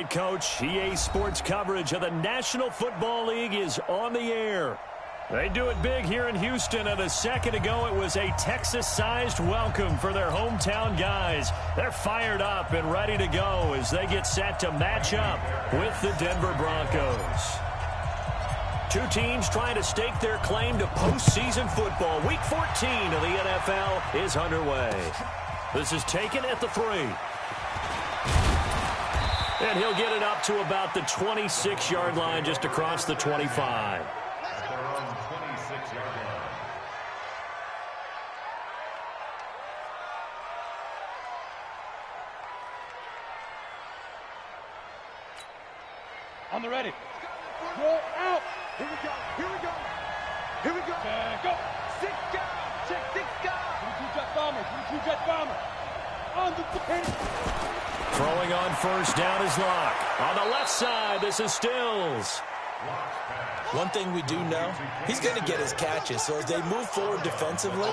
Coach, EA Sports coverage of the National Football League is on the air. They do it big here in Houston, and a second ago it was a Texas-sized welcome for their hometown guys. They're fired up and ready to go as they get set to match up with the Denver Broncos. Two teams trying to stake their claim to postseason football. Week 14 of the NFL is underway. This is taken at the 3. And he'll get it up to about the 26-yard line, just across the 25. On the ready. Roll out. Here we go. Here we go. Here we go. Go. 6 guys. Check 6 guys. 22 jet bomber. 22 jet bomber. On the pin. Throwing on first down is Locke. On the left side, this is Stills. One thing we do know, he's going to get his catches. So as they move forward defensively,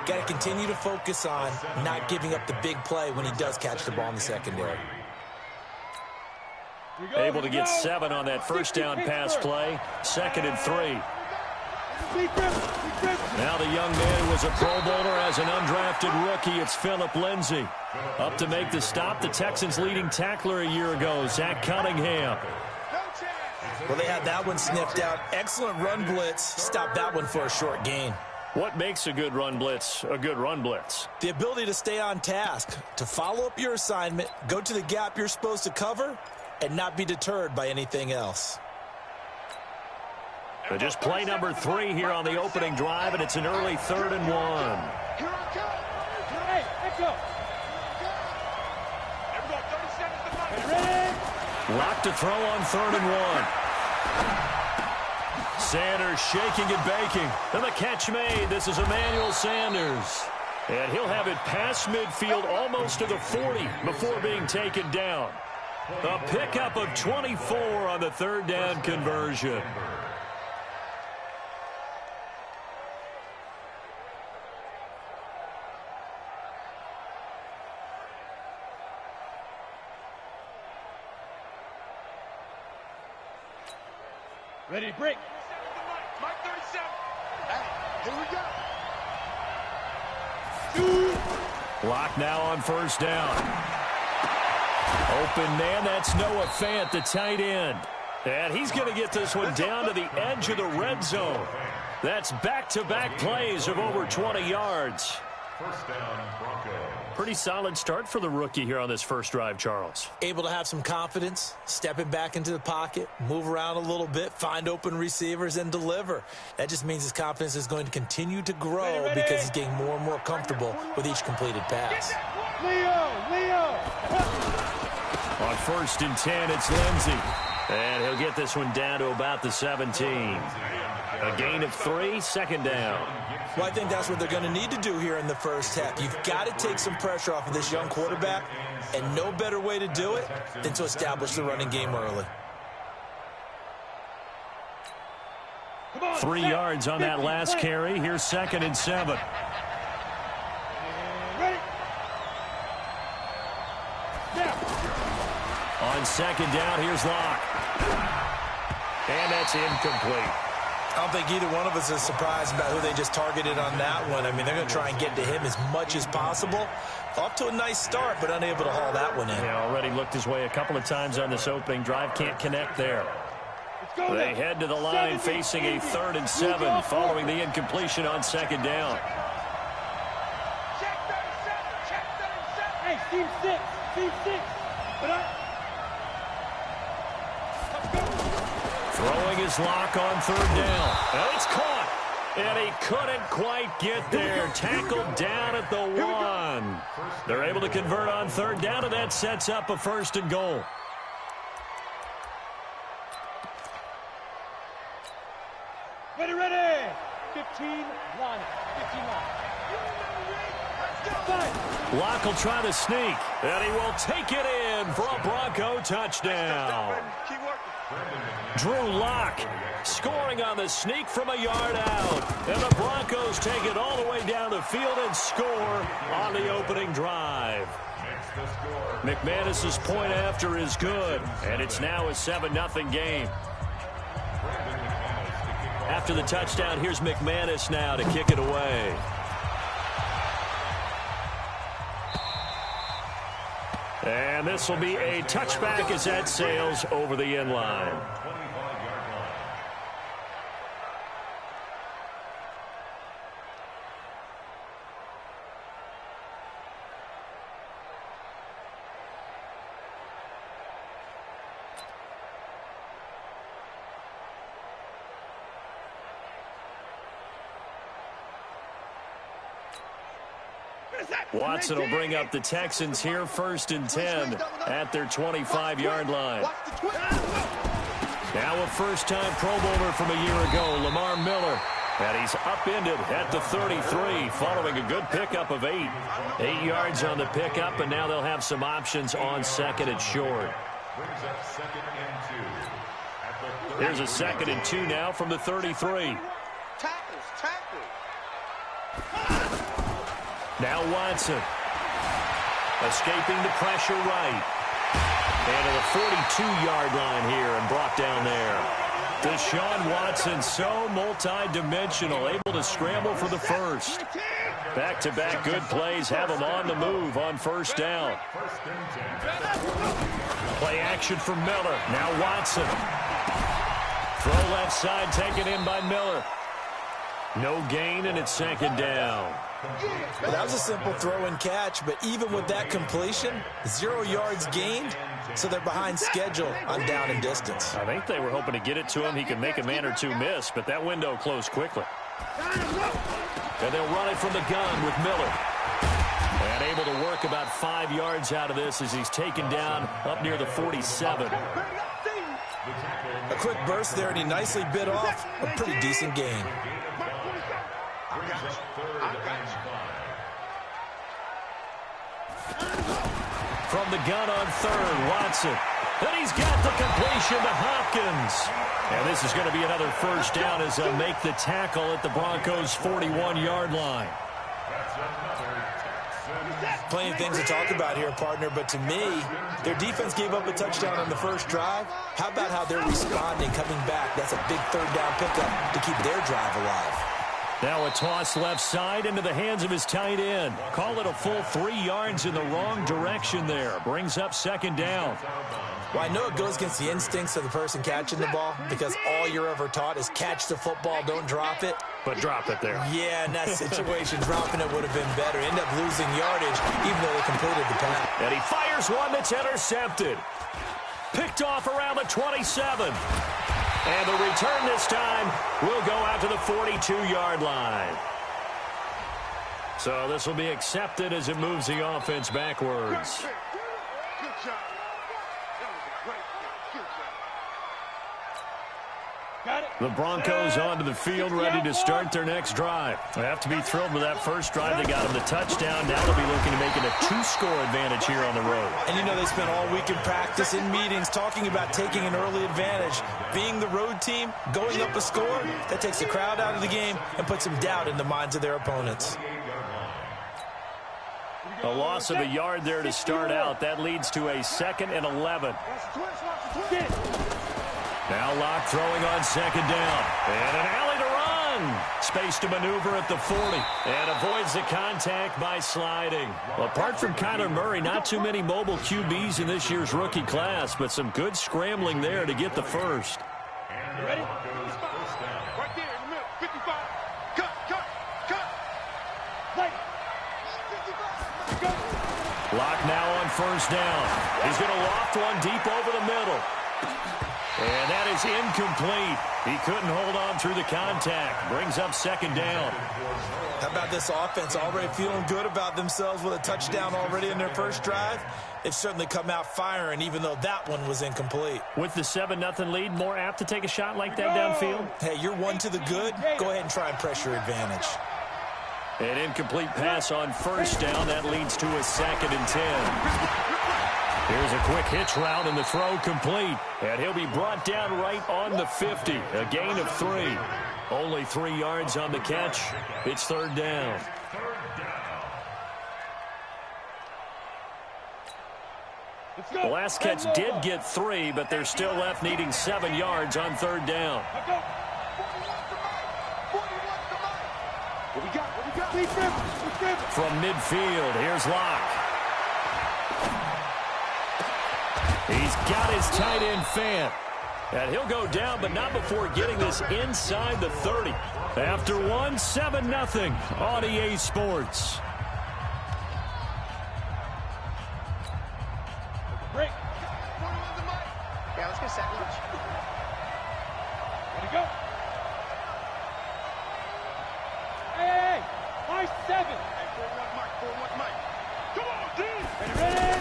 got to continue to focus on not giving up the big play when he does catch the ball in the secondary. Able to get 7 on that first down pass play. 2nd and 3. Now the young man was a Pro Bowler as an undrafted rookie. It's Phillip Lindsay. Up to make the stop, the Texans' leading tackler a year ago, Zach Cunningham. Well, they had that one sniffed out. Excellent run blitz. Stopped that one for a short gain. What makes a good run blitz a good run blitz? The ability to stay on task, to follow up your assignment, go to the gap you're supposed to cover, and not be deterred by anything else. So just play number 3 here on the opening drive, and it's an early 3rd and 1. Hey, let's go. Lock to throw on 3rd and 1. Sanders shaking and baking. And the catch made. This is Emmanuel Sanders. And he'll have it past midfield almost to the 40 before being taken down. A pickup of 24 on the 3rd down conversion. Ready to break. Mike 37. Hey, here we go. Lock now on first down. Open man, that's Noah Fant, the tight end. And he's going to get this one down to the edge of the red zone. That's back-to-back plays of over 20 yards. First down, Broncos. Pretty solid start for the rookie here on this first drive, Charles. Able to have some confidence, stepping back into the pocket, move around a little bit, find open receivers, and deliver. That just means his confidence is going to continue to grow because he's getting more and more comfortable with each completed pass. Leo. On 1st and 10, it's Lindsay. And he'll get this one down to about the 17. A gain of 3, 2nd down. Well, I think that's what they're going to need to do here in the first half. You've got to take some pressure off of this young quarterback, and no better way to do it than to establish the running game early. 3 yards on that last carry. Here's 2nd and 7. On 2nd down, here's Locke. And that's incomplete. I don't think either one of us is surprised about who they just targeted on that one. I mean, they're going to try and get to him as much as possible. Off to a nice start, but unable to haul that one in. Yeah, already looked his way a couple of times on this opening drive. Can't connect there. They head to the line facing a 3rd and 7 following the incompletion on 2nd down. Check 37. Check 37. Hey, team 6. Throwing his Lock on 3rd down. And it's caught. And he couldn't quite get there. Tackled down at the 1. They're able to convert on 3rd down, and that sets up a 1st and goal. Ready. 15 line. Lock will try to sneak, and he will take it in for a Bronco touchdown. Drew Lock scoring on the sneak from a yard out. And the Broncos take it all the way down the field and score on the opening drive. McManus's point after is good, and it's now a 7-0 game. After the touchdown, here's McManus now to kick it away. And this will be a touchback as that sails over the end line. Watson will bring up the Texans here, 1st and 10 at their 25-yard line. Now a first-time Pro Bowler from a year ago, Lamar Miller. And he's upended at the 33 following a good pickup of 8. 8 yards on the pickup, and now they'll have some options on 2nd and short. Here's a 2nd and 2 now from the 33. Now Watson, escaping the pressure right. And to the 42-yard line here and brought down there. Deshaun Watson, so multi-dimensional, able to scramble for the first. Back-to-back good plays have him on the move on 1st down. Play action for Miller. Now Watson. Throw left side taken in by Miller. No gain, and it's 2nd down. Well, that was a simple throw and catch, but even with that completion, 0 yards gained, so they're behind schedule on down and distance. I think they were hoping to get it to him. He could make a man or two miss, but that window closed quickly. And they'll run it from the gun with Miller. And able to work about 5 yards out of this as he's taken down up near the 47. A quick burst there, and he nicely bit off a pretty decent gain. From the gun on 3rd, Watson. And he's got the completion to Hopkins. And this is going to be another 1st down as they'll make the tackle at the Broncos' 41-yard line. Plenty of things to talk about here, partner, but to me, their defense gave up a touchdown on the first drive. How about how they're responding, coming back? That's a big 3rd down pickup to keep their drive alive. Now a toss left side into the hands of his tight end. Call it a full 3 yards in the wrong direction there. Brings up 2nd down. Well, I know it goes against the instincts of the person catching the ball because all you're ever taught is catch the football, don't drop it. But drop it there. Yeah, in that situation, dropping it would have been better. End up losing yardage even though they completed the pass. And he fires one that's intercepted. Picked off around the 27. And the return this time will go out to the 42-yard line. So this will be accepted as it moves the offense backwards. Good job. That was a great play. Good job. Got it. The Broncos onto the field, ready to start their next drive. They have to be thrilled with that first drive. They got them the touchdown. Now they'll be looking to make it a 2-score advantage here on the road. And you know they spent all week in practice, in meetings, talking about taking an early advantage. Being the road team, going up a score, that takes the crowd out of the game and puts some doubt in the minds of their opponents. A loss of a yard there to start out. That leads to a 2nd and 11. Now Locke throwing on 2nd down. And an alley to run. Space to maneuver at the 40. And avoids the contact by sliding. Well, apart from Kyler Murray, not too many mobile QBs in this year's rookie class, but some good scrambling there to get the first. You ready? Right there in the middle. 55. Cut. Right. 55. Locke now on 1st down. He's going to loft one deep over the middle. And that is incomplete. He couldn't hold on through the contact. Brings up 2nd down. How about this offense already feeling good about themselves with a touchdown already in their first drive? They've certainly come out firing, even though that one was incomplete. With the 7-0 lead, more apt to take a shot like that downfield? Hey, you're one to the good. Go ahead and try and pressure advantage. An incomplete pass on 1st down. That leads to a 2nd and 10. Here's a quick hitch route, and the throw complete. And he'll be brought down right on the 50. A gain of 3. Only 3 yards on the catch. It's 3rd down. The last catch did get 3, but they're still left needing 7 yards on 3rd down. What we got? From midfield, here's Locke. He's got his tight end Fant. And he'll go down, but not before getting this inside the 30. After 1, 7-0 on EA Sports. Break. Yeah, let's get a second. Ready to go. Hey, my 7. Hey, 4-1 Mike. Come on, team. Ready?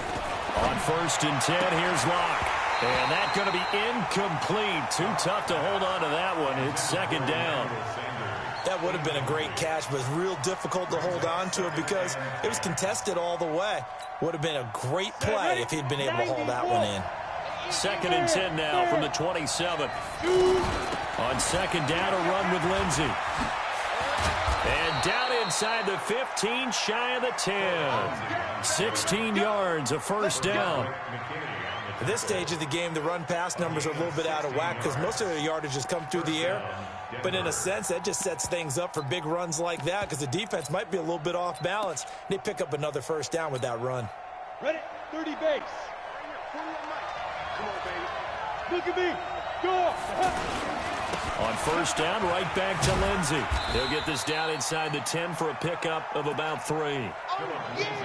On 1st and 10, here's Locke. And that's going to be incomplete. Too tough to hold on to that one. It's 2nd down. That would have been a great catch, but it's real difficult to hold on to it because it was contested all the way. Would have been a great play if he'd been able to haul that one in. 2nd and 10 now from the 27. On 2nd down, a run with Lindsey. And down inside the 15, shy of the 10. 16 yards, a 1st down. At this stage of the game, the run-pass numbers are a little bit out of whack because most of their yardage has come through the air. But in a sense, that just sets things up for big runs like that because the defense might be a little bit off balance. They pick up another 1st down with that run. Ready? 30 base. 41 Mike. Come on, baby. Look at me. Go. On 1st down, right back to Lindsey. He'll get this down inside the 10 for a pickup of about 3.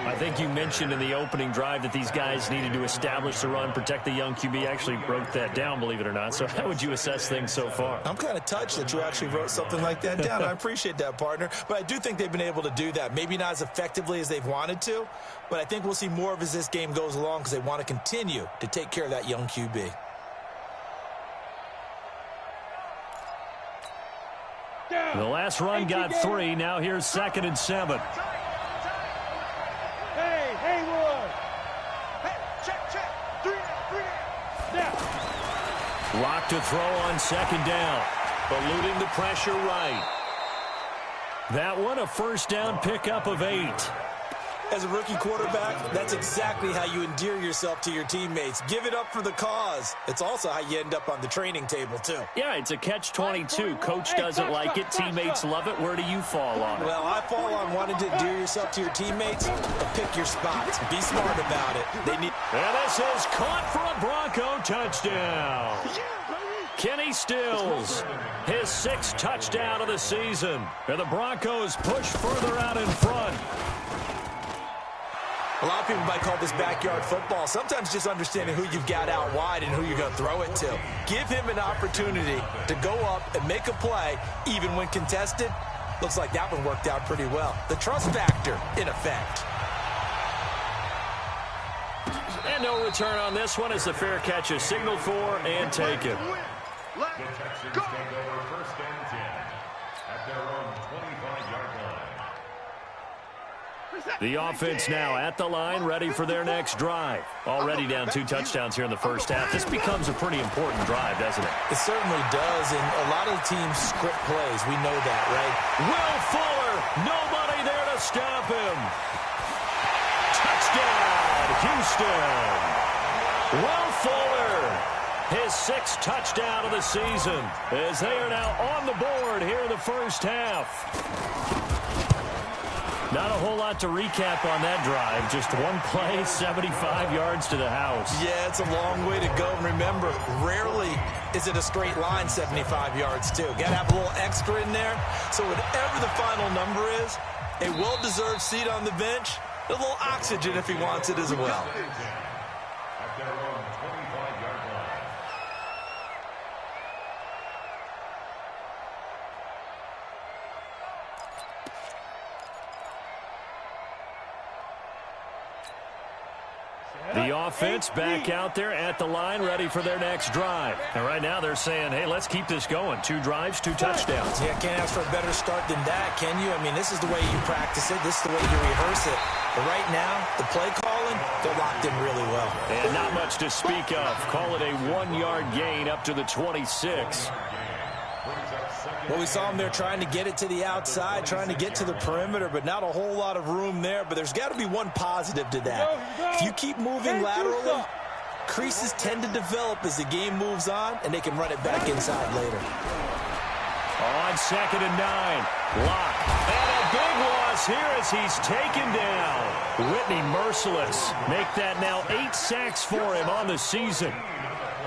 I think you mentioned in the opening drive that these guys needed to establish the run, protect the young QB. Actually wrote that down, believe it or not. So how would you assess things so far? I'm kind of touched that you actually wrote something like that down. I appreciate that, partner. But I do think they've been able to do that. Maybe not as effectively as they've wanted to, but I think we'll see more of as this game goes along because they want to continue to take care of that young QB. The last run got 3. Now here's 2nd and 7. Hey, Haywood. Hey, check. 3 down. Snap. Lock to throw on 2nd down. Eluding the pressure right. That one, a 1st down pickup of 8. As a rookie quarterback, that's exactly how you endear yourself to your teammates. Give it up for the cause. It's also how you end up on the training table, too. Yeah, it's a catch-22. Coach doesn't like it. Teammates love it. Where do you fall on it? Well, I fall on wanting to endear yourself to your teammates, but pick your spots. Be smart about it. They need. And this is caught for a Bronco touchdown. Kenny Stills, his 6th touchdown of the season. And the Broncos push further out in front. A lot of people might call this backyard football. Sometimes just understanding who you've got out wide and who you're going to throw it to. Give him an opportunity to go up and make a play, even when contested. Looks like that one worked out pretty well. The trust factor, in effect. And no return on this one as the fair catch is signaled for and taken. The Texans take over 1st and 10 at their own 25-yard line. The offense now at the line, ready for their next drive. Already down 2 touchdowns here in the 1st half. This becomes a pretty important drive, doesn't it? It certainly does, and a lot of the teams script plays. We know that, right? Will Fuller, nobody there to stop him. Touchdown, Houston. Will Fuller, his 6th touchdown of the season, as they are now on the board here in the 1st half. Not a whole lot to recap on that drive. Just one play, 75 yards to the house. Yeah, it's a long way to go. And remember, rarely is it a straight line 75 yards, too. Got to have a little extra in there. So whatever the final number is, a well-deserved seat on the bench, a little oxygen if he wants it as well. At their own 25-yard line. The offense back out there at the line, ready for their next drive. And right now they're saying, hey, let's keep this going. 2 drives, 2 touchdowns. Yeah, can't ask for a better start than that, can you? I mean, this is the way you practice it. This is the way you rehearse it. But right now, the play calling, they're locked in really well. And not much to speak of. Call it a 1-yard gain up to the 26. Well, we saw him there trying to get it to the outside, trying to get to the perimeter, but not a whole lot of room there. But there's got to be one positive to that. If you keep moving laterally, Creases tend to develop as the game moves on, and they can run it back inside later. On 2nd and 9, Locke. And a big loss here as he's taken down. Whitney merciless. Make that now 8 sacks for him on the season.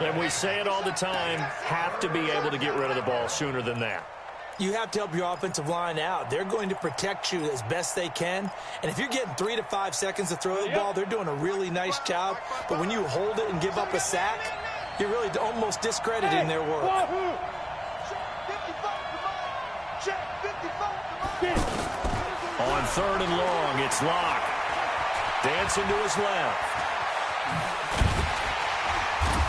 And we say it all the time, have to be able to get rid of the ball sooner than that. You have to help your offensive line out. They're going to protect you as best they can. And if you're getting 3 to 5 seconds to throw the ball, they're doing a really nice job. But when you hold it and give up a sack, you're really almost discrediting their work. On 3rd and long, it's Locke. Dancing to his left.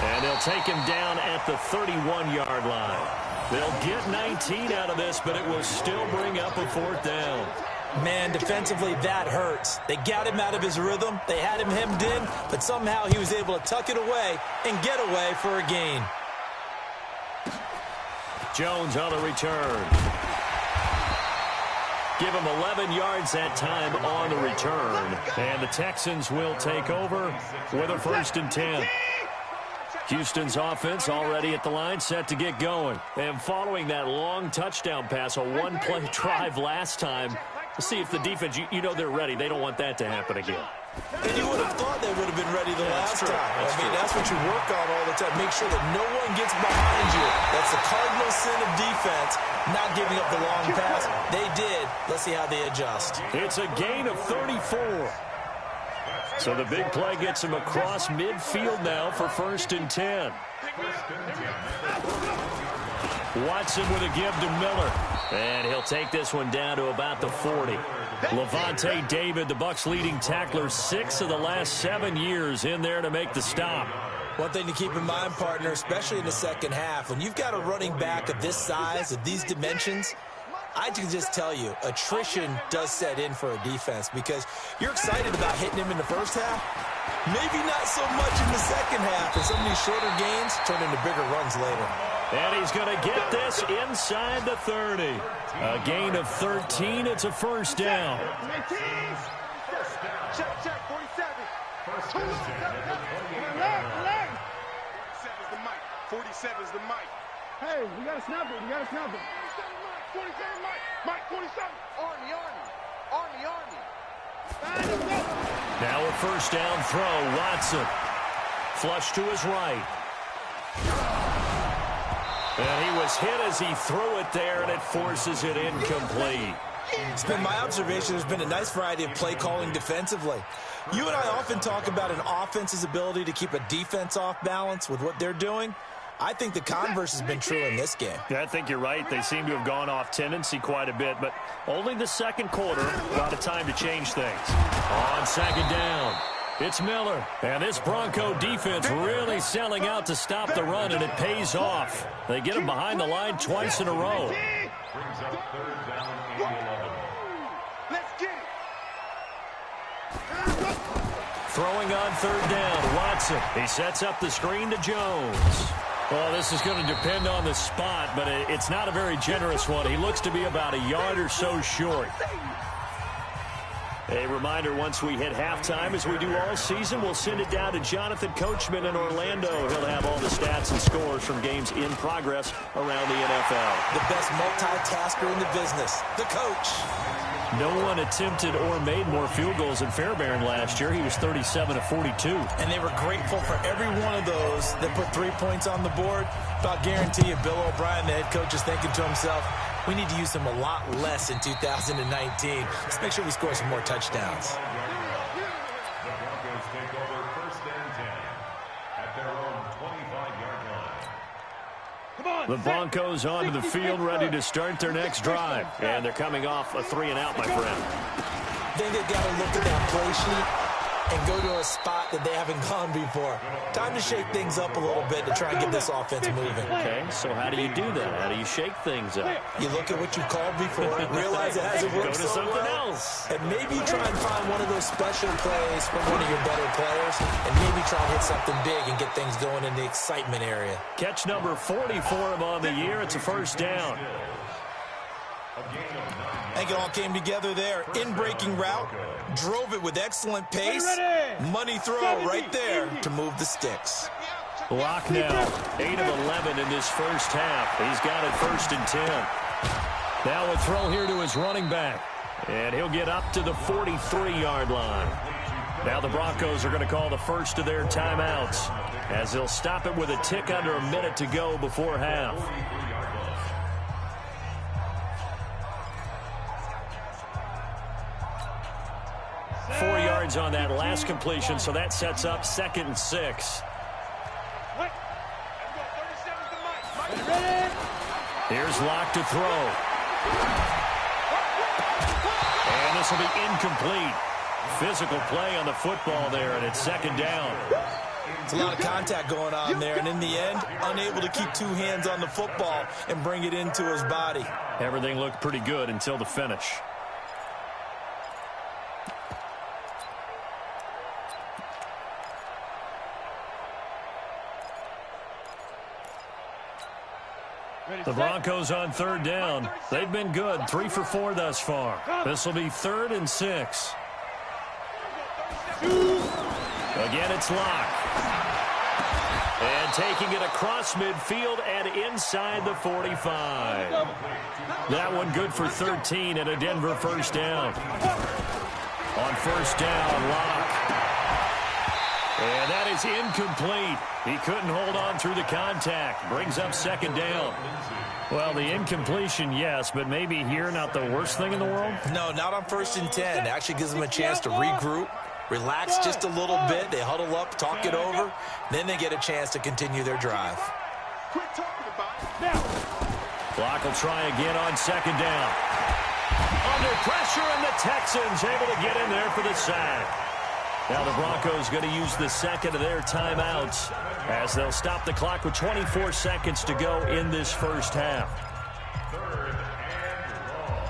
And they'll take him down at the 31-yard line. They'll get 19 out of this, but it will still bring up a 4th down. Man, defensively, that hurts. They got him out of his rhythm. They had him hemmed in, but somehow he was able to tuck it away and get away for a gain. Jones on the return. Give him 11 yards that time on the return. And the Texans will take over with a 1st and 10. Houston's offense already at the line, set to get going. And following that long touchdown pass, a one-play drive last time, to see if the defense, you know they're ready. They don't want that to happen again. And you would have thought they would have been ready the last time. That's what you work on all the time. Make sure that no one gets behind you. That's the cardinal sin of defense, not giving up the long pass. They did. Let's see how they adjust. It's a gain of 34. So the big play gets him across midfield now for 1st and 10. Watson with a give to Miller. And he'll take this one down to about the 40. Levante David, the Bucs' leading tackler, 6 of the last 7 years in there to make the stop. One thing to keep in mind, partner, especially in the second half, when you've got a running back of this size, of these dimensions, I can just tell you, attrition does set in for a defense because you're excited about hitting him in the first half. Maybe not so much in the second half, and some of these shorter gains turn into bigger runs later. And he's going to get this inside the 30. A gain of 13. It's a 1st down. Check, 47. 47's the mic. Hey, you gotta snap it. 47 Mike, 47. Army. Now a 1st down throw. Watson. Flush to his right. And he was hit as he threw it there, and it forces it incomplete. It's been my observation there's been a nice variety of play calling defensively. You and I often talk about an offense's ability to keep a defense off balance with what they're doing. I think the converse has been true in this game. Yeah, I think you're right. They seem to have gone off tendency quite a bit, but only the second quarter, a lot of time to change things. On 2nd down, it's Miller. And this Bronco defense really selling out to stop the run, and it pays off. They get him behind the line twice in a row. Brings up 3rd down and 11. Let's get it. Throwing on 3rd down, Watson. He sets up the screen to Jones. Well, this is going to depend on the spot, but it's not a very generous one. He looks to be about a yard or so short. A reminder, once we hit halftime, as we do all season, we'll send it down to Jonathan Coachman in Orlando. He'll have all the stats and scores from games in progress around the NFL. The best multitasker in the business, the coach. No one attempted or made more field goals than Fairbairn last year. He was 37 of 42. And they were grateful for every one of those that put 3 points on the board. But I'll guarantee you, Bill O'Brien, the head coach, is thinking to himself, we need to use them a lot less in 2019. Let's make sure we score some more touchdowns. The Broncos take over 1st and 10 at their own 25-yard line. The Broncos onto the field, ready to start their next drive. And they're coming off a 3-and-out, my friend. I think they've got to look at that play sheet and go to a spot that they haven't gone before. Time to shake things up a little bit to try and get this offense moving. Okay, so how do you do that? How do you shake things up? You look at what you called before, realize it hasn't worked Go to so something well, else. and maybe try and find one of those special plays from one of your better players, and maybe try and hit something big and get things going in the excitement area. Catch number 40 for him on the year. It's a 1st down. I think it all came together there. In-breaking route, drove it with excellent pace. Money throw right there to move the sticks. Block now, 8 of 11 in this first half. He's got it 1st and 10. Now a throw here to his running back. And he'll get up to the 43-yard line. Now the Broncos are going to call the first of their timeouts as they'll stop it with a tick under a minute to go before half. Four yards on that last completion, so that sets up 2nd and 6. Here's Locke to throw. And this will be incomplete. Physical play on the football there, and it's 2nd down. It's a lot of contact going on there, and in the end, unable to keep 2 hands on the football and bring it into his body. Everything looked pretty good until the finish. The Broncos on 3rd down. They've been good, 3 for 4 thus far. This will be 3rd and 6. Again, it's Locke. And taking it across midfield and inside the 45. That one good for 13 and a Denver 1st down. On 1st down, Locke. And that is incomplete. He couldn't hold on through the contact. Brings up 2nd down. Well, the incompletion, yes, but maybe here not the worst thing in the world? No, not on 1st and 10. It actually gives them a chance to regroup, relax just a little bit. They huddle up, talk it over. Then they get a chance to continue their drive. Quit talking about it. Locke will try again on 2nd down. Under pressure, and the Texans able to get in there for the sack. Now the Broncos going to use the 2nd of their timeouts as they'll stop the clock with 24 seconds to go in this first half. 3rd and long.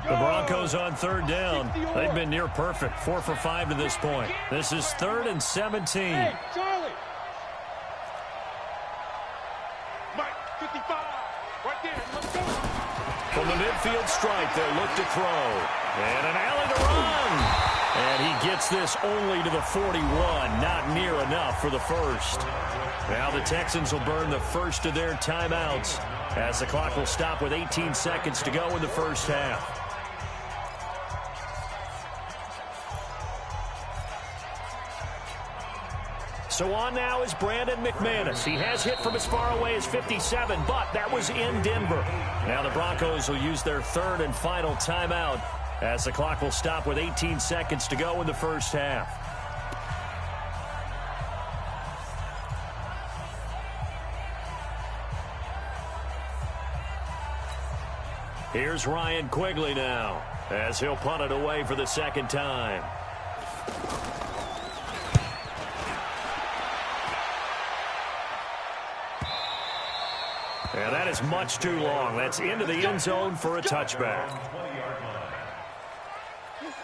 The Broncos on 3rd down. They've been near perfect, 4 for 5 to this point. This is 3rd and 17. Hey, Charlie. Mike, 55. Right there. Let's go. From the midfield stripe, they'll look to throw. And an alley to run. And he gets this only to the 41. Not near enough for the 1st. Now the Texans will burn the 1st of their timeouts as the clock will stop with 18 seconds to go in the first half. So on now is Brandon McManus. He has hit from as far away as 57, but that was in Denver. Now the Broncos will use their 3rd and final timeout as the clock will stop with 18 seconds to go in the first half. Here's Ryan Quigley now as he'll punt it away for the 2nd time. And that is much too long. That's into the end zone for a touchback.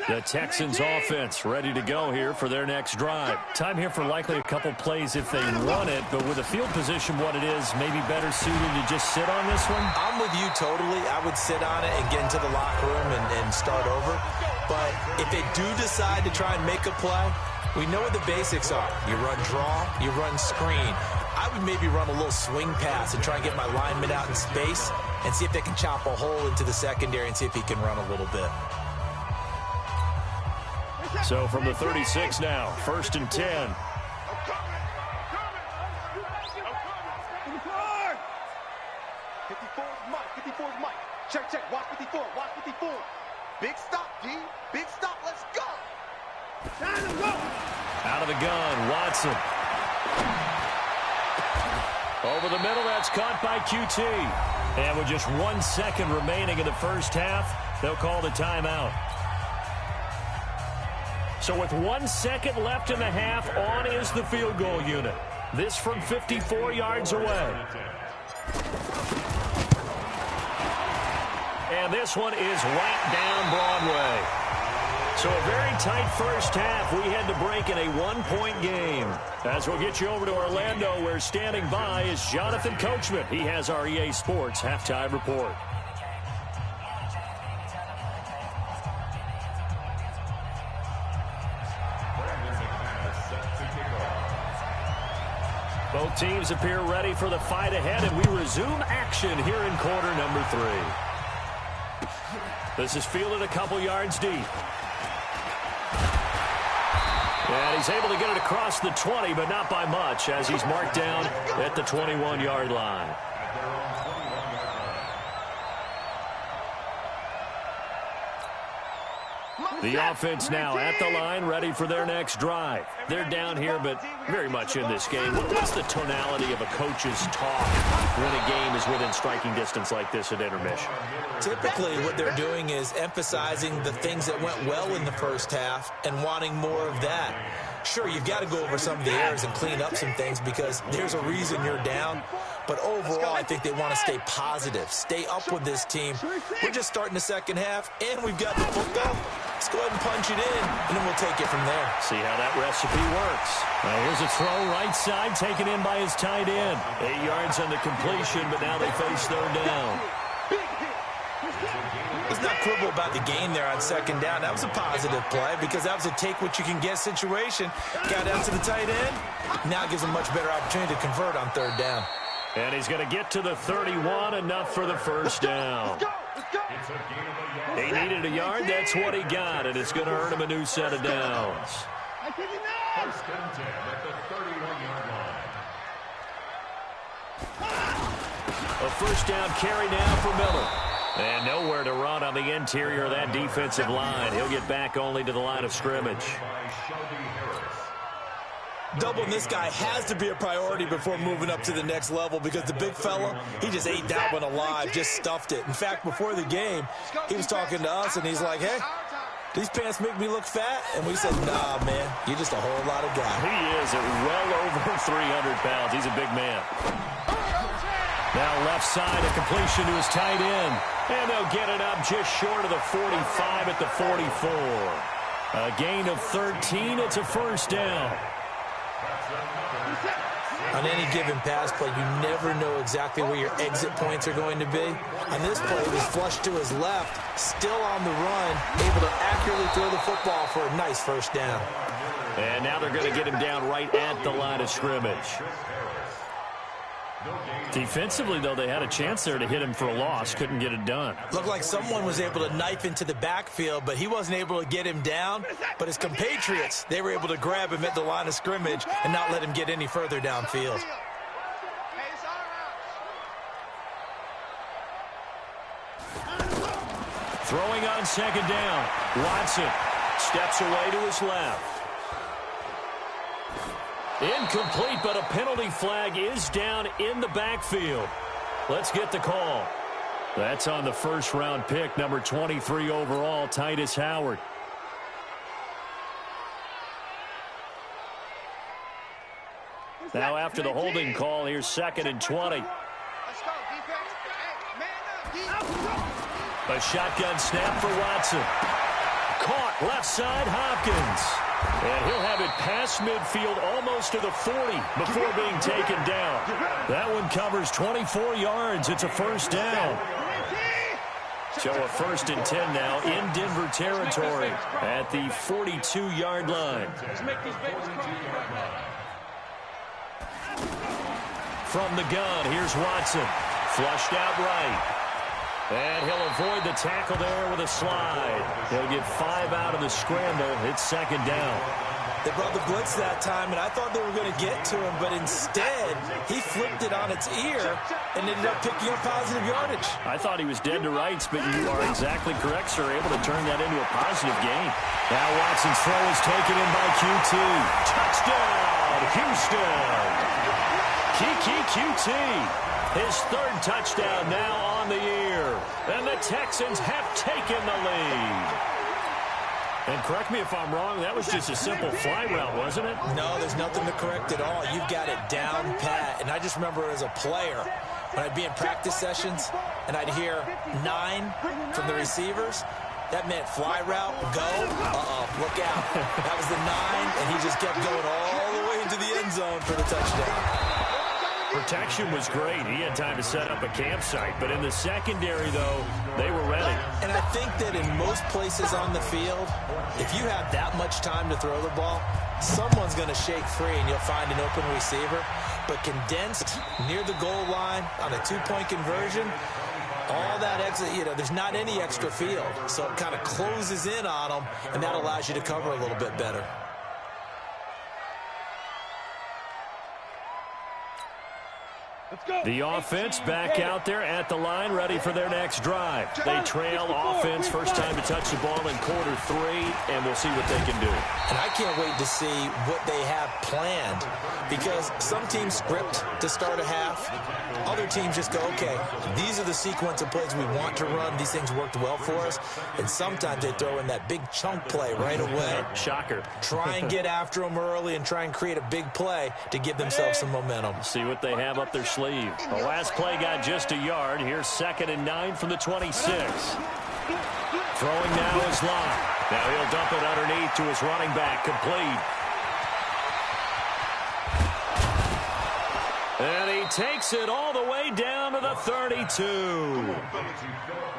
The Texans offense ready to go here for their next drive. Time here for likely a couple plays if they run it, but with the field position what it is, maybe better suited to just sit on this one? I'm with you totally. I would sit on it and get into the locker room and start over. But if they do decide to try and make a play, we know what the basics are. You run draw, you run screen. I would maybe run a little swing pass and try and get my lineman out in space and see if they can chop a hole into the secondary and see if he can run a little bit. So from the 36 now, 1st and 10. I'm coming. 54 is Mike. 54 is Mike. Check, check. Watch 54. Watch 54. Big stop, D. Big stop. Let's go. Time to go. Out of the gun, Watson. Over the middle, that's caught by QT. And with just 1 second remaining in the first half, they'll call the timeout. So with 1 second left in the half, on is the field goal unit. This from 54 yards away. And this one is right down Broadway. So a very tight first half. We had to break in a one-point game. As we'll get you over to Orlando, where standing by is Jonathan Coachman. He has our EA Sports halftime report. Both teams appear ready for the fight ahead, and we resume action here in quarter number 3. This is fielded a couple yards deep. And he's able to get it across the 20, but not by much, as he's marked down at the 21-yard line. The offense now at the line, ready for their next drive. They're down here, but very much in this game. What's the tonality of a coach's talk when a game is within striking distance like this at intermission? Typically, what they're doing is emphasizing the things that went well in the first half and wanting more of that. Sure, you've got to go over some of the errors and clean up some things because there's a reason you're down. But overall, I think they want to stay positive, stay up with this team. We're just starting the second half, and we've got the football. Let's go ahead and punch it in, and then we'll take it from there. See how that recipe works. Now here's a throw right side, taken in by his tight end. 8 yards on the completion, but now they face third down. Let's not quibble about the gain there on second down. That was a positive play because that was a take-what-you-can-get situation. Got out to the tight end. Now gives him a much better opportunity to convert on third down. And he's going to get to the 31, enough for the first down. He needed a yard, that's what he got, and it's going to earn him a new set of downs. First and 10 at the 31-yard line. A first down carry now for Miller. And nowhere to run on the interior of that defensive line. He'll get back only to the line of scrimmage. Doubling this guy has to be a priority before moving up to the next level because the big fella, he just ate that one alive, just stuffed it. In fact, before the game, he was talking to us, and he's like, hey, these pants make me look fat? And we said, nah, man, you're just a whole lot of guy. He is at well over 300 pounds. He's a big man. Now left side, a completion to his tight end. And they'll get it up just short of the 45 at the 44. A gain of 13. It's a first down. On any given pass play, you never know exactly where your exit points are going to be. On this play, it was flushed to his left, still on the run, able to accurately throw the football for a nice first down. And now they're going to get him down right at the line of scrimmage. Defensively, though, they had a chance there to hit him for a loss. Couldn't get it done. Looked like someone was able to knife into the backfield, but he wasn't able to get him down. But his compatriots, they were able to grab him at the line of scrimmage and not let him get any further downfield. Throwing on second down. Watson steps away to his left. Incomplete, but a penalty flag is down in the backfield. Let's get the call. That's on the first-round pick, number 23 overall, Titus Howard. Now after the holding call, here's 2nd and 20. A shotgun snap for Watson. Caught left side, Hopkins. And he'll have it past midfield almost to the 40 before being taken down. That one covers 24 yards. It's a first down. So a 1st and 10 now in Denver territory at the 42-yard line. From the gun, here's Watson. Flushed out right. And he'll avoid the tackle there with a slide. He'll get 5 out of the scramble. It's 2nd down. They brought the blitz that time, and I thought they were going to get to him, but instead, he flipped it on its ear and ended up picking up positive yardage. I thought he was dead to rights, but you are exactly correct, sir. Able to turn that into a positive gain. Now Watson's throw is taken in by QT. Touchdown, Houston. Kiki QT. His 3rd touchdown now on the year. And the Texans have taken the lead. And correct me if I'm wrong, that was just a simple fly route, wasn't it? No, there's nothing to correct at all. You've got it down pat. And I just remember as a player, When I'd be in practice sessions and I'd hear 9 from the receivers, that meant fly route, go, look out. That was the 9, and he just kept going all the way into the end zone for the touchdown. Protection was great. He had time to set up a campsite. But in the secondary, though, they were ready. And I think that in most places on the field, if you have that much time to throw the ball, someone's going to shake free and you'll find an open receiver. But condensed near the goal line on a 2-point conversion, all that extra, there's not any extra field. So it kind of closes in on them, and that allows you to cover a little bit better. The offense back out there at the line, ready for their next drive. They trail offense, first time to touch the ball in quarter 3, and we'll see what they can do. And I can't wait to see what they have planned, because some teams script to start a half. Other teams just go, okay, these are the sequence of plays we want to run. These things worked well for us. And sometimes they throw in that big chunk play right away. Shocker. Try and get after them early and try and create a big play to give themselves some momentum. See what they have up their sleeve. The last play got just a yard. Here's 2nd and 9 from the 26. Throwing now is Locke. Now he'll dump it underneath to his running back. Complete. And he takes it all the way down to the 32.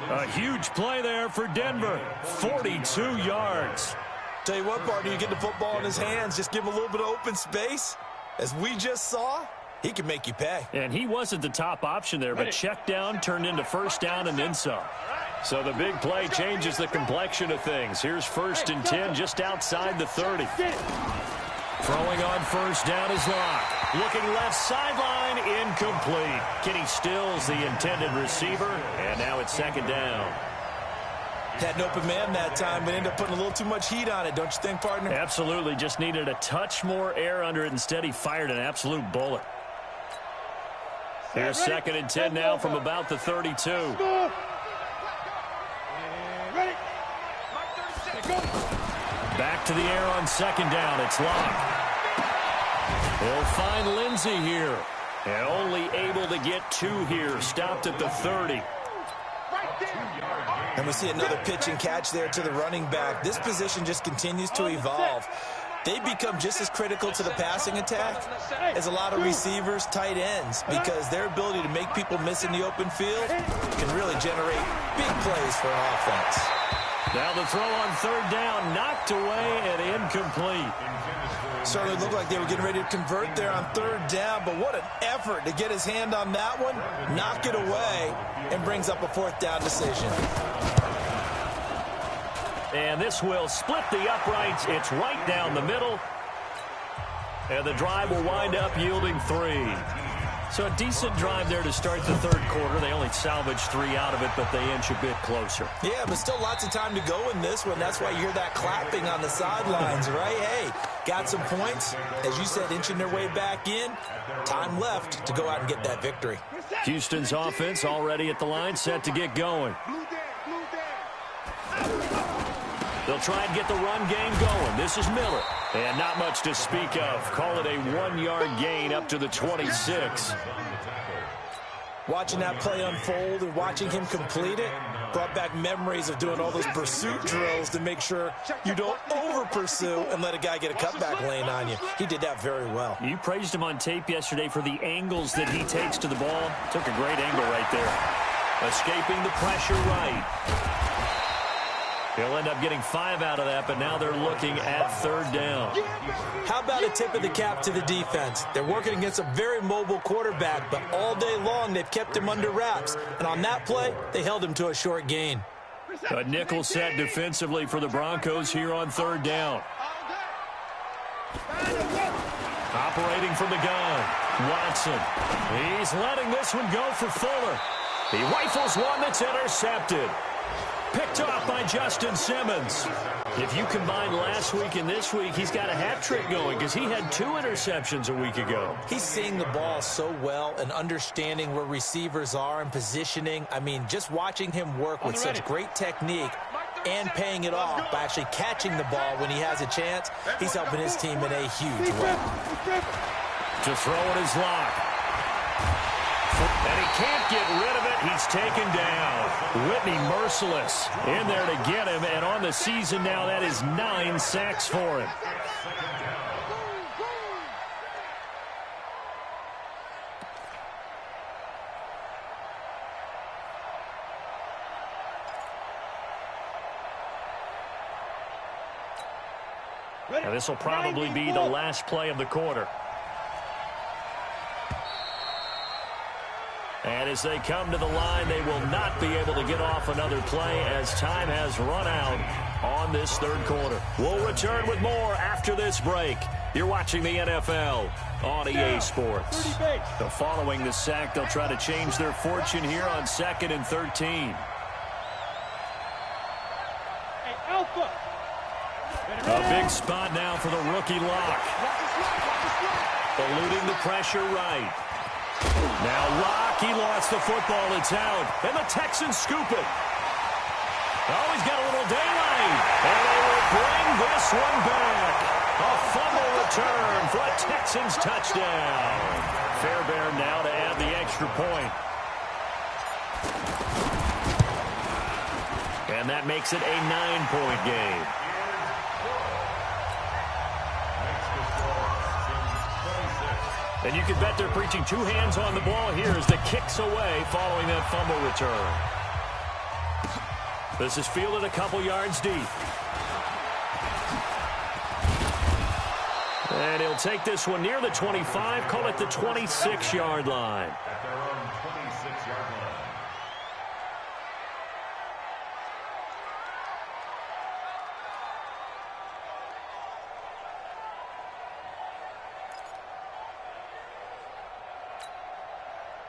A huge play there for Denver. 42 yards. Tell you what, partner, you get the football in his hands, just give him a little bit of open space. As we just saw, he can make you pay. And he wasn't the top option there, but check down turned into first down and then some. So the big play changes the complexion of things. Here's 1st and 10 just outside the 30. Throwing on first down is Locke. Looking left sideline, incomplete. Kenny Stills, the intended receiver, and now it's 2nd down. Had an open man that time, but ended up putting a little too much heat on it, don't you think, partner? Absolutely. Just needed a touch more air under it. Instead, he fired an absolute bullet. Here's 2nd and 10 now from about the 32. Back to the air on 2nd down. It's Locke. He'll find Lindsey here. And only able to get 2 here. Stopped at the 30. And we see another pitch and catch there to the running back. This position just continues to evolve. They become just as critical to the passing attack as a lot of receivers, tight ends, because their ability to make people miss in the open field can really generate big plays for an offense. Now the throw on 3rd down, knocked away and incomplete. Certainly looked like they were getting ready to convert there on 3rd down, but what an effort to get his hand on that one, knock it away, and brings up a 4th down decision. And this will split the uprights. It's right down the middle. And the drive will wind up yielding 3. So a decent drive there to start the 3rd quarter. They only salvaged 3 out of it, but they inch a bit closer. Yeah, but still lots of time to go in this one. That's why you hear that clapping on the sidelines, right? Hey, got some points. As you said, inching their way back in. Time left to go out and get that victory. Houston's offense already at the line, set to get going. They'll try and get the run game going. This is Miller. And not much to speak of. Call it a 1-yard gain up to the 26. Watching that play unfold and watching him complete it brought back memories of doing all those pursuit drills to make sure you don't over-pursue and let a guy get a cutback lane on you. He did that very well. You praised him on tape yesterday for the angles that he takes to the ball. Took a great angle right there. Escaping the pressure right. He'll end up getting 5 out of that, but now they're looking at 3rd down. How about a tip of the cap to the defense? They're working against a very mobile quarterback, but all day long they've kept him under wraps. And on that play, they held him to a short gain. A nickel set defensively for the Broncos here on 3rd down. Operating from the gun, Watson. He's letting this one go for Fuller. He rifles one that's intercepted. Picked off by Justin Simmons. If you combine last week and this week, he's got a hat trick going because he had 2 interceptions a week ago. He's seeing the ball so well and understanding where receivers are and positioning. I mean, just watching him work with such great technique and paying it off by actually catching the ball when he has a chance, he's helping his team in a huge way. To throw it is Locke. And he can't get rid of it. He's taken down. Whitney merciless in there to get him. And on the season now, that is 9 sacks for him. Now this will probably be the last play of the quarter. And as they come to the line, they will not be able to get off another play as time has run out on this third quarter. We'll return with more after this break. You're watching the NFL on EA Sports. So following the sack, they'll try to change their fortune here on 2nd and 13. Hey, Alpha. A big spot now for the rookie Lock. Eluding the pressure right. Now Lock, he lost the football. It's out. And the Texans scoop it. Oh, he's got a little daylight. And they will bring this one back. A fumble return for a Texans touchdown. Fairbairn now to add the extra point. And that makes it a 9-point game. And you can bet they're preaching 2 hands on the ball here as the kick's away following that fumble return. This is fielded a couple yards deep. And he'll take this one near the 25, call it the 26-yard line. At their own 26-yard line.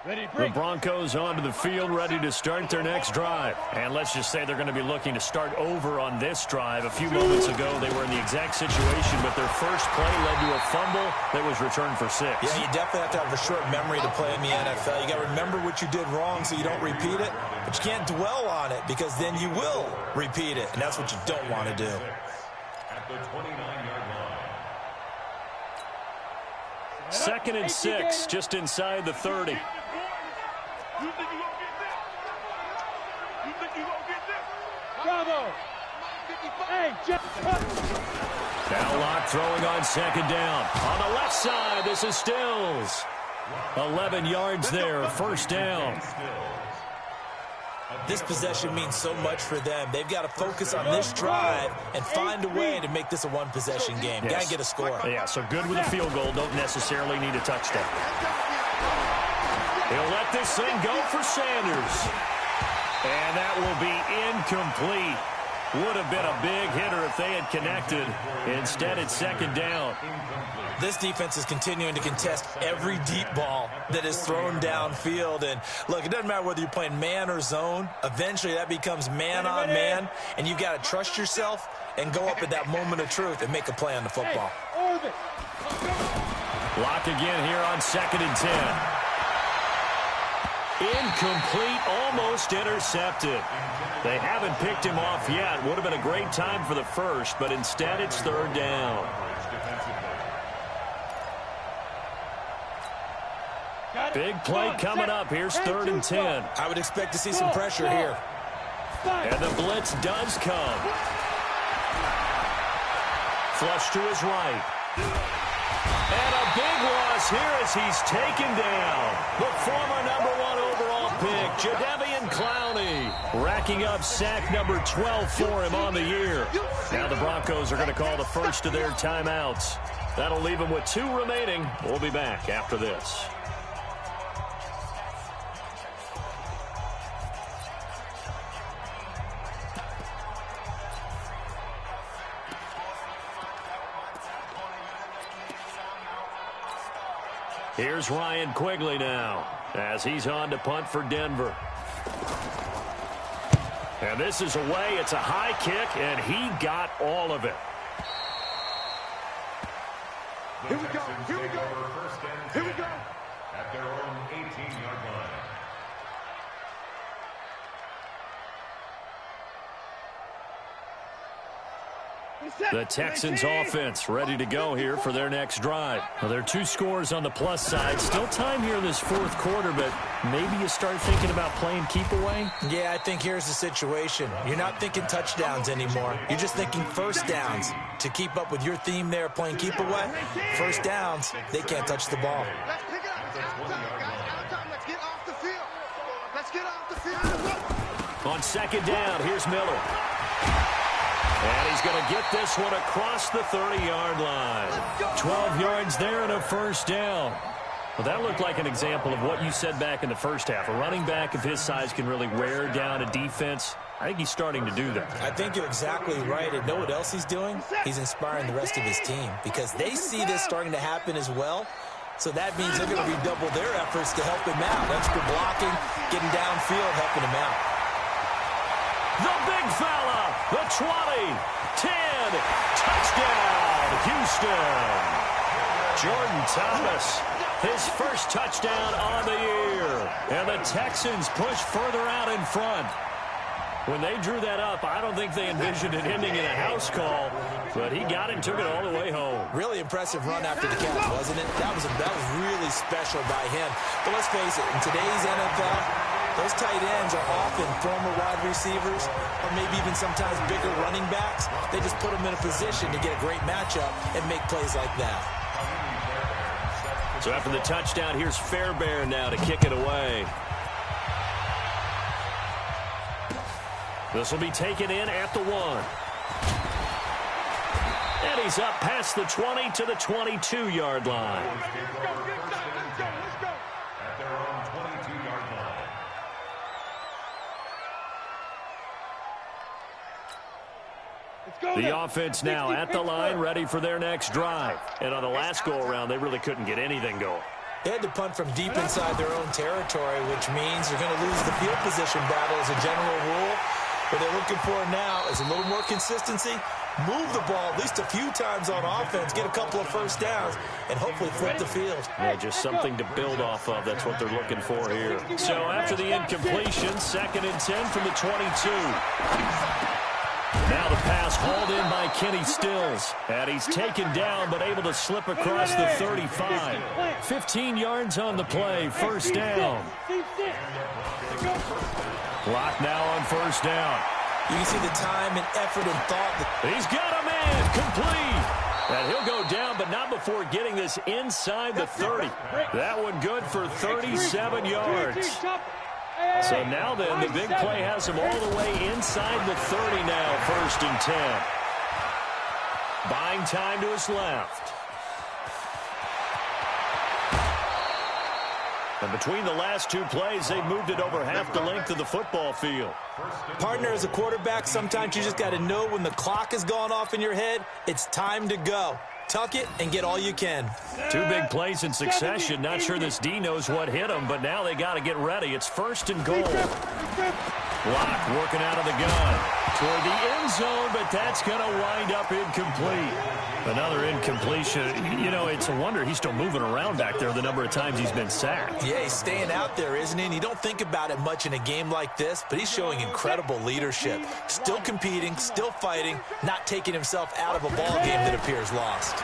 The Broncos onto the field, ready to start their next drive. And let's just say they're going to be looking to start over on this drive. A few moments ago, they were in the exact situation, but their first play led to a fumble that was returned for 6. Yeah, you definitely have to have a short memory to play in the NFL. You got to remember what you did wrong so you don't repeat it, but you can't dwell on it because then you will repeat it, and that's what you don't want to do. At the 29-yard line. 2nd and 6, just inside the 30. You think you gonna get this? You think you gonna get this? Bravo. Hey, Jeff. Now Lock throwing on 2nd down. On the left side, this is Stills. 11 yards there, 1st down. This possession means so much for them. They've got to focus on this drive and find a way to make this a one-possession game. Yes. Got to get a score. Yeah, so good with a field goal. Don't necessarily need a touchdown. He'll let this thing go for Sanders. And that will be incomplete. Would have been a big hitter if they had connected. Instead, it's 2nd down. This defense is continuing to contest every deep ball that is thrown downfield. And, look, it doesn't matter whether you're playing man or zone. Eventually, that becomes man on man. And you've got to trust yourself and go up at that moment of truth and make a play on the football. Lock again here on 2nd and 10. Incomplete, almost intercepted. They haven't picked him off yet. Would have been a great time for the first, but instead it's 3rd down. Big play coming up. Here's 3rd and 10. I would expect to see some pressure here. And the blitz does come. Flush to his right. And a big loss here as he's taken down. The former #1 overall pick, Jadeveon Clowney, racking up sack number 12 for him on the year. Now the Broncos are going to call the first of their timeouts. That'll leave them with 2 remaining. We'll be back after this. Here's Ryan Quigley now as he's on to punt for Denver. And this is away. It's a high kick, and he got all of it. Here we go. Here we go. Here we go. At their own 18-yard line. The Texans offense ready to go here for their next drive. Well, there are 2 scores on the plus side. Still time here in this 4th quarter, but maybe you start thinking about playing keep away? Yeah, I think here's the situation. You're not thinking touchdowns anymore. You're just thinking first downs. To keep up with your theme there, playing keep away, first downs, they can't touch the ball. Let's pick it up. It's outside, guys. Outside. Let's get off the field. Let's get off the field. On 2nd down, here's Miller. And he's going to get this one across the 30-yard line. 12 yards there and a first down. Well, that looked like an example of what you said back in the first half. A running back of his size can really wear down a defense. I think he's starting to do that. I think you're exactly right. And know what else he's doing? He's inspiring the rest of his team because they see this starting to happen as well. So that means they're going to redouble their efforts to help him out. Extra blocking, getting downfield, helping him out. The big fella, the 20, 10, touchdown, Houston. Jordan Thomas, his first touchdown on the year. And the Texans push further out in front. When they drew that up, I don't think they envisioned it ending in a house call, but he got it and took it all the way home. Really impressive run after the catch, wasn't it? That was really special by him. But let's face it, in today's NFL, those tight ends are often former wide receivers or maybe even sometimes bigger running backs. They just put them in a position to get a great matchup and make plays like that. So after the touchdown, here's Fairbairn now to kick it away. This will be taken in at the 1. And he's up past the 20 to the 22-yard line. At their own 22-yard line. The offense now at the line, ready for their next drive. And on the last go-around, they really couldn't get anything going. They had to punt from deep inside their own territory, which means they're going to lose the field position battle as a general rule. What they're looking for now is a little more consistency, move the ball at least a few times on offense, get a couple of first downs, and hopefully flip the field. Yeah, just something to build off of. That's what they're looking for here. So after the incompletion, 2nd and 10 from the 22. Now the pass hauled in by Kenny Stills. And he's taken down but able to slip across the 35. 15 yards on the play, first down. Clock now on first down. You can see the time and effort and thought. He's got a man, complete. And he'll go down, but not before getting this inside the 30. That one good for 37 yards. So now then, the big play has him all the way inside the 30 now, 1st and 10. Buying time to his left. And between the last 2 plays, they've moved it over half the length of the football field. Partner, as a quarterback, sometimes you just got to know when the clock has gone off in your head, it's time to go. Tuck it and get all you can. 2 big plays in succession. Not sure this D knows what hit him, but now they got to get ready. It's 1st and goal. Block working out of the gun toward the end zone, but that's going to wind up incomplete. Another incompletion. You know, it's a wonder he's still moving around back there the number of times he's been sacked. Yeah, he's staying out there, isn't he? And you don't think about it much in a game like this, but he's showing incredible leadership. Still competing, still fighting, not taking himself out of a ball game that appears lost.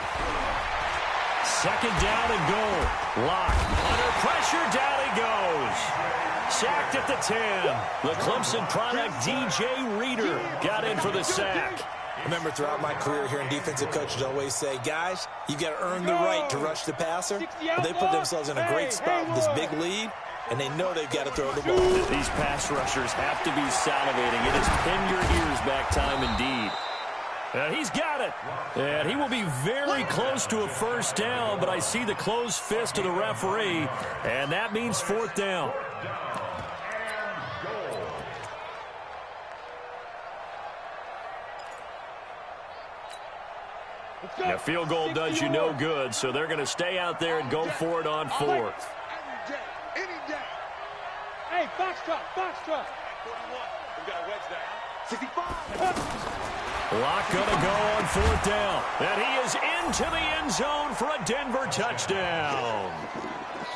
2nd down and goal. Lock under pressure, down he goes. Sacked at the 10. The Clemson product, DJ Reader, got in for the sack. Remember, throughout my career here in defensive coaches always say, guys, you've got to earn the right to rush the passer. Well, they put themselves in a great spot with this big lead, and they know they've got to throw the ball. These pass rushers have to be salivating. It is pin your ears back time indeed. And he's got it. And he will be very close to a first down, but I see the closed fist of the referee, and that means 4th down. A field goal does you no good, so they're going to stay out there and go for it on 4th. Any day. Hey, box truck. 41. We got a wedge down. 65. Lock going to go on 4th down. And he is into the end zone for a Denver touchdown.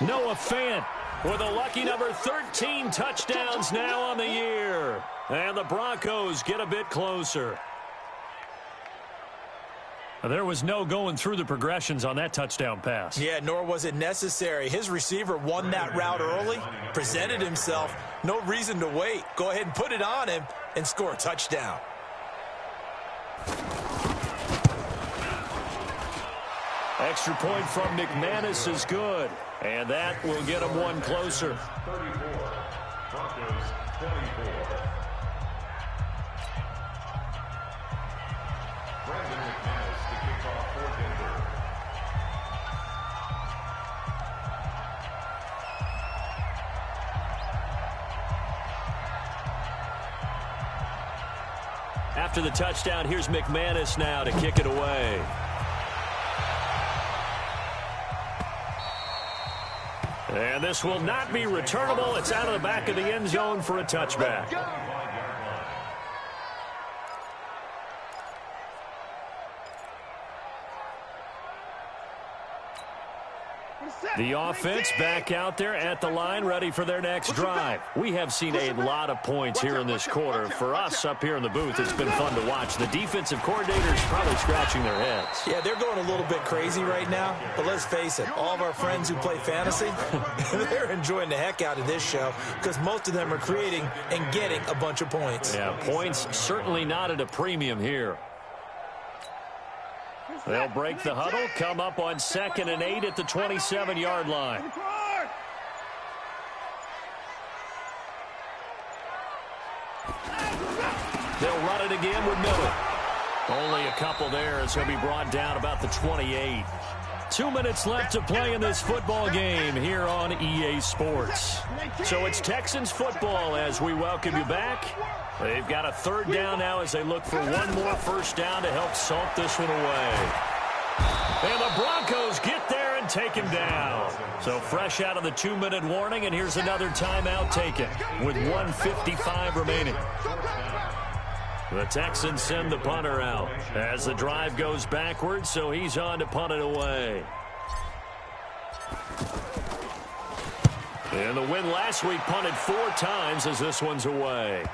Noah Fant with a lucky number 13 touchdowns now on the year. And the Broncos get a bit closer. There was no going through the progressions on that touchdown pass. Yeah, nor was it necessary. His receiver won that route early, presented himself. No reason to wait. Go ahead and put it on him and score a touchdown. Extra point from McManus is good, and that will get him one closer. 34, Broncos 24. Brandon McManus to kick off for Denver. After the touchdown, here's McManus now to kick it away. And this will not be returnable. It's out of the back of the end zone for a touchback. The offense back out there at the line, ready for their next drive. We have seen a lot of points here in this quarter. For us up here in the booth, it's been fun to watch. The defensive coordinators probably scratching their heads. Yeah, they're going a little bit crazy right now. But let's face it, all of our friends who play fantasy, they're enjoying the heck out of this show because most of them are creating and getting a bunch of points. Yeah, points certainly not at a premium here. They'll break the huddle, come up on 2nd and 8 at the 27-yard line. They'll run it again with Miller. Only a couple there as he'll be brought down about the 28. 2 minutes left to play in this football game here on EA Sports. So it's Texans football as we welcome you back. They've got a 3rd down now as they look for one more first down to help salt this one away. And the Broncos get there and take him down. So fresh out of the 2-minute warning, and here's another timeout taken with 1:55 remaining. The Texans send the punter out as the drive goes backwards, so he's on to punt it away. And the win last week punted 4 times as this one's away.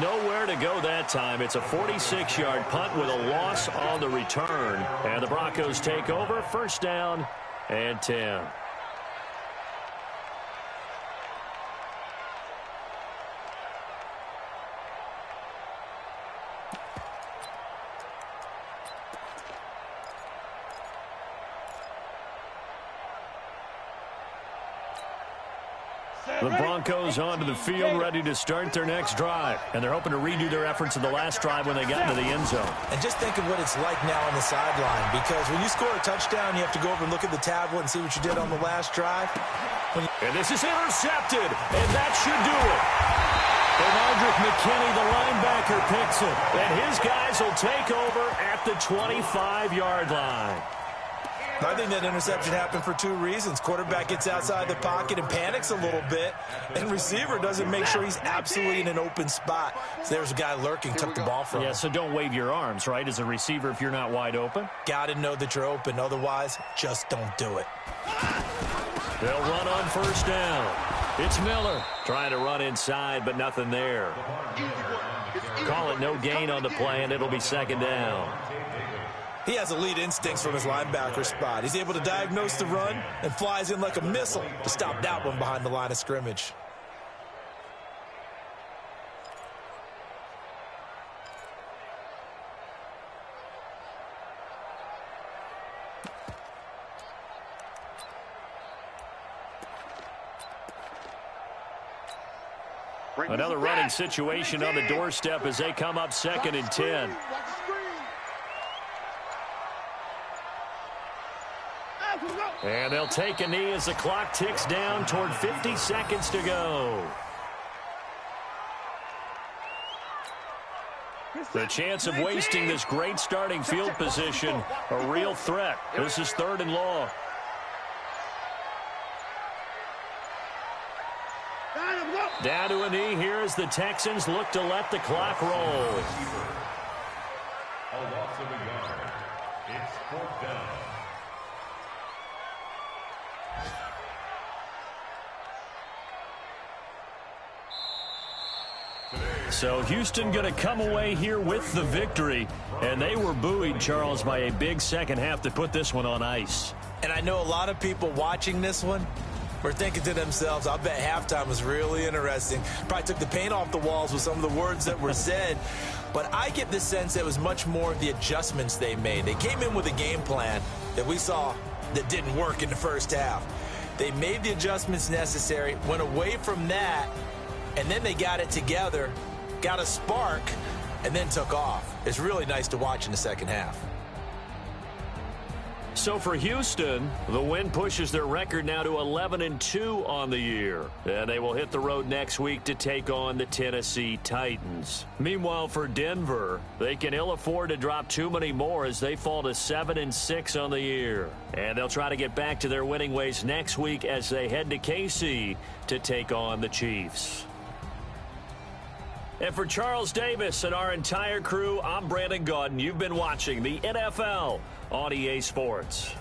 Nowhere to go that time. It's a 46-yard punt with a loss on the return. And the Broncos take over, 1st down and 10. The Broncos onto the field, ready to start their next drive. And they're hoping to redo their efforts of the last drive when they got into the end zone. And just think of what it's like now on the sideline, because when you score a touchdown, you have to go over and look at the tablet and see what you did on the last drive. And this is intercepted, and that should do it. And Aldrick McKinney, the linebacker, picks it. And his guys will take over at the 25-yard line. I think that interception happened for 2 reasons. Quarterback gets outside the pocket and panics a little bit, and receiver doesn't make sure he's absolutely in an open spot. So there's a guy lurking, took the ball from him. Yeah, so don't wave your arms, right, as a receiver if you're not wide open. Got to know that you're open. Otherwise, just don't do it. They'll run on 1st down. It's Miller trying to run inside, but nothing there. Call it no gain on the play, and it'll be 2nd down. He has elite instincts from his linebacker spot. He's able to diagnose the run and flies in like a missile to stop that one behind the line of scrimmage. Another running situation on the doorstep as they come up 2nd and 10. And they'll take a knee as the clock ticks down toward 50 seconds to go. The chance of wasting this great starting field position, a real threat. This is 3rd and long. Down to a knee here as the Texans look to let the clock roll. A loss of a yard. It's 4th down. Today So Houston going to come away here with the victory. And they were buoyed, Charles, by a big second half to put this one on ice. And I know a lot of people watching this one were thinking to themselves, I bet halftime was really interesting. Probably took the paint off the walls with some of the words that were said. But I get the sense that it was much more of the adjustments they made. They came in with a game plan that we saw that didn't work in the first half. They made the adjustments necessary, went away from that, and then they got it together, got a spark, and then took off. It's really nice to watch in the second half. So for Houston, the win pushes their record now to 11-2 on the year. And they will hit the road next week to take on the Tennessee Titans. Meanwhile, for Denver, they can ill afford to drop too many more as they fall to 7-6 on the year. And they'll try to get back to their winning ways next week as they head to KC to take on the Chiefs. And for Charles Davis and our entire crew, I'm Brandon Gaudin. You've been watching the NFL on EA Sports.